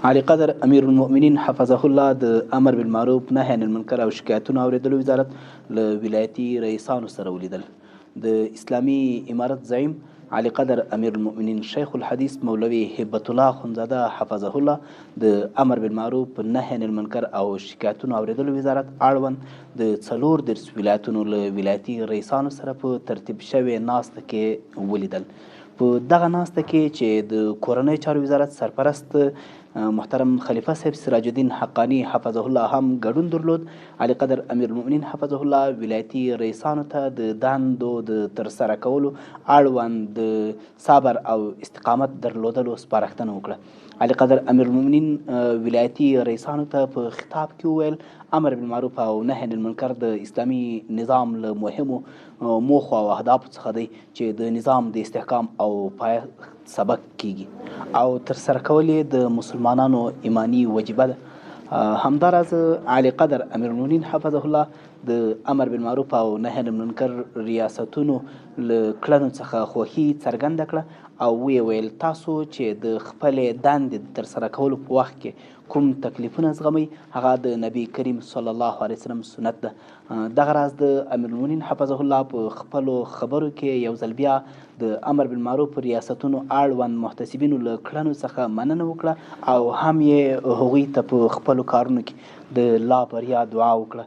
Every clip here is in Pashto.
علي قدر امیر المؤمنین حفظه الله د امر بالمعروف نهی عن المنکر او شکایتونو اوریدلو وزارت له ولایتي رئیسانو سره ولیدل. د اسلامي امارت زعیم علي قدر امیر المؤمنین شیخ الحدیث مولوی هبت الله اخندزاده حفظه الله د امر بالمعروف نهی عن المنکر او شکایتونو اوریدلو وزارت اړوند د 14 ولایتونو له ولایتي رئیسانو سره په ترتیب شوې ناسته کې ولیدل. په دغه ناسته کې چې د کورنۍ چارو وزارت سرپرست محترم خلیفه صاحب سراج الدین حقانی حفظه الله هم ګډون درلود. علي قدر امیر المؤمنین حفظه الله ولایتي رئیسانو ته د دندو د ترسره کولو اړوند د صبر او استقامت درلودلو سپارښتنه وکړه. علي قدر امیر المؤمنین ولایتي رئیسانو ته په خطاب کې وویل امر بالمعروف او نهی عن المنکر د اسلامي نظام له مهمو موخو او اهدافو څخه دی چې د نظام د استحکام او پایښت سبب کیږي او ترسره کول یې د مسلمانانو ایمانی وجیبه ده. همداراز علي قدر امیر المؤمنین حفظه الله د امر بالمعروف او نهی عن المنکر ریاستونو له کړنو څخه خوښي څرګنده کړه او ویې ویل تاسو چې د خپلې دندې د ترسره کولو په وخت کې کوم تکلیفونه زغمئ هغه د نبی کریم صلی الله علیه وسلم سنت ده. دغه راز د امیر المؤمنین حفظه الله په خپلو خبرو کې یو ځل بیا د امر بالمعروف ریاستونو اړوند محتسبینو له کړنو څخه مننه وکړه او هم یې هغوی ته په خپلو کارونو کې د لا بریا دعا وکړه.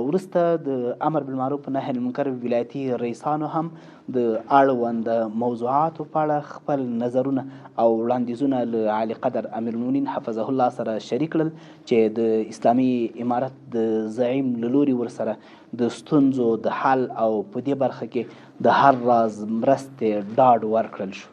وروسته د امر بالمعروف نهی عن المنکر ولایتي رئیسانو هم د اړوند موضوعاتو په اړه خپل نظرونه او وړاندیزونه له علي قدر امیر المؤمنین حفظه الله سره شریک کړل چې د اسلامي امارت د زعیم له لوري ورسره د ستونزو د حل او په دې برخه کې د هر راز مرستې ډاډ ورکړل شو.